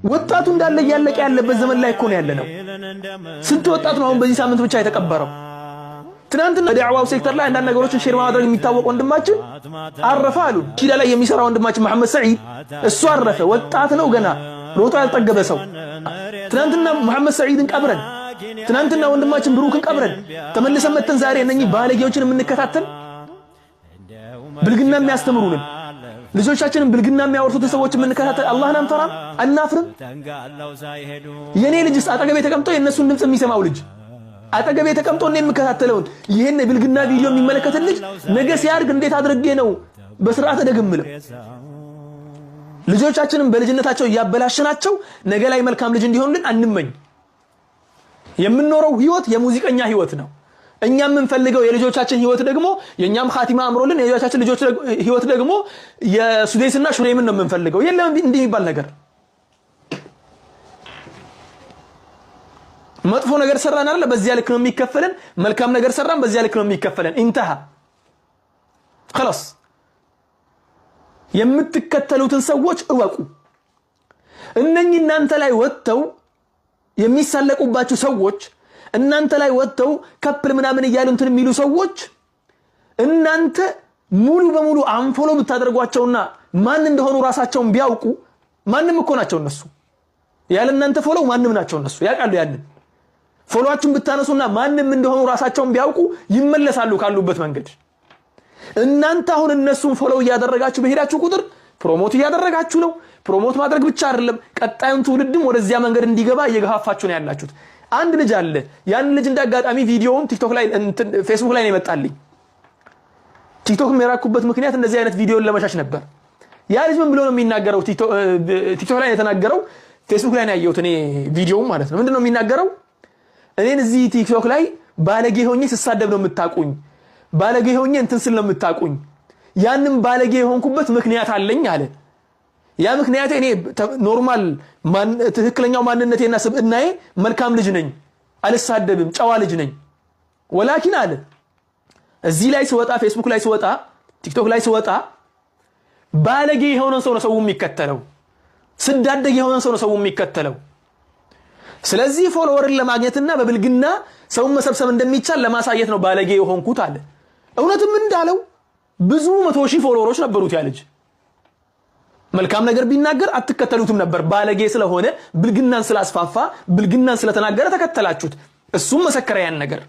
ወጣቱ እንዳለ ያለቀ ያለበት ዘመን ላይ እኮ ነው ያለነው። ስንት ወጣት ነው አሁን በዚህ ሳምንት ብቻ የተቀበረው? ትናንትና ዳዕዋው ሴክተር ላይ አንዳንድ ነገሮችን ሼር ማድረግ የሚታወቅ ወንድማችን አረፈ አሉ። ሺዳ ላይ የሚሰራ ወንድማችን መሐመድ ሰዒድ እሱ አረፈ። ወጣት ነው ገና ሮጦ ያልጠገበ ሰው። ትናንትና መሐመድ ሰዒድን ቀብረን፣ ትናንትና ወንድማችን ብሩክን ቀብረን ተመልሰን መተን ዛሬ እነኚህ ባለጌዎችን የምንከታተል ብልግና የሚያስተምሩንን ልጆቻችንን ብልግና የሚያወርሱት ሰዎች የምንከታተል አላህን አንፈራም? አናፍርም? የኔ ልጅስ አጠገቤ ተቀምጦ የነሱን ድምጽ የሚሰማው ልጅ አጠገቤ ተቀምጦ እኔ የምከታተለውን ይሄን ብልግና ቪዲዮ የሚመለከትን ልጅ ነገ ሲያድግ እንዴት አድርጌ ነው በስርዓት ደግምለው? ልጆቻችንን በልጅነታቸው ያበላሽናቸው ነገ ላይ መልካም ልጅ እንዲሆኑልን አንመኝ። የምንኖረው ህይወት የሙዚቀኛ ህይወት ነው። እኛ የምንፈልገው የልጆቻችን ህይወት ደግሞ የኛም ኻቲማ አምሮልን የልጆቻችን ልጆች ህይወት ደግሞ የሱዴስና ሹሬምን ነው የምንፈልገው። የለም እንዲህ የሚባል ነገር። መጥፎ ነገር ሰራን አይደል በዚያ ልክ ነው የሚከፈለን፣ መልካም ነገር ሰራን በዚያ ልክ ነው የሚከፈለን። እንተሃ خلاص። የምትከተሉትን ሰዎች እወቁ። እነኚህ እናንተ ላይ ወጥተው የሚሳለቁባችሁ ሰዎች፣ እናንተ ላይ ወጥተው ከፕል ምናምን እያሉ እንትን የሚሉ ሰዎች እናንተ ሙሉ በሙሉ አንፎሎ ብታደርጓቸውና ማን እንደሆኑ ራሳቸውን ቢያውቁ፣ ማንም እኮ ናቸው እነሱ። ያለ እናንተ ፎሎው ማንም ናቸው እነሱ ያውቃሉ። ያንን ፎሎዋችሁን ብታነሱና ማንም እንደሆኑ ራሳቸውን ቢያውቁ ይመለሳሉ ካሉበት መንገድ። እናንተ አሁን እነሱን ፎሎው እያደረጋችሁ በሄዳችሁ ቁጥር ፕሮሞት እያደረጋችሁ ነው። ፕሮሞት ማድረግ ብቻ አይደለም ቀጣዩን ትውልድም ወደዚያ መንገድ እንዲገባ እየገፋፋችሁ ነው ያላችሁት። አንድ ልጅ አለ። ያን ልጅ እንዳጋጣሚ ቪዲዮውን ቲክቶክ ላይ ፌስቡክ ላይ ነው የመጣልኝ። ቲክቶክ የራኩበት ምክንያት እንደዚህ አይነት ቪዲዮን ለመሻሽ ነበር። ያ ልጅ ምን ብሎ ነው የሚናገረው? ቲክቶክ ላይ የተናገረው ፌስቡክ ላይ ነው ያየሁት እኔ ቪዲዮው ማለት ነው። ምንድነው የሚናገረው? እኔን እዚህ ቲክቶክ ላይ ባለጌ ሆኜ ስሳደብ ነው የምታቁኝ፣ ባለጌ ሆኜ እንትን ስል ነው የምታቁኝ። ያንን ባለጌ የሆንኩበት ምክንያት አለኝ አለ። ያ ምክንያት እኔ ኖርማል ትክክለኛው ማንነቴና ስብዕናዬ መልካም ልጅ ነኝ፣ አልሳደብም፣ ጨዋ ልጅ ነኝ። ወላኪን አለ እዚህ ላይ ስወጣ፣ ፌስቡክ ላይ ስወጣ፣ ቲክቶክ ላይ ስወጣ ባለጌ የሆነ ሰው ነው ሰው የሚከተለው፣ ስዳደግ የሆነ ሰው ነው ሰው የሚከተለው። ስለዚህ ፎሎወርን ለማግኘትና በብልግና ሰውን መሰብሰብ እንደሚቻል ለማሳየት ነው ባለጌ የሆንኩት አለ። እውነትም እንዳለው ብዙ 100,000 ፎሎወሮች ነበሩት ያ ልጅ። መልካም ነገር ቢናገር አትከተሉትም ነበር። ባለጌ ስለሆነ ብልግናን ስላስፋፋ ብልግናን ስለተናገረ ተከተላችሁት። እሱም መሰከረ ያን ነገር።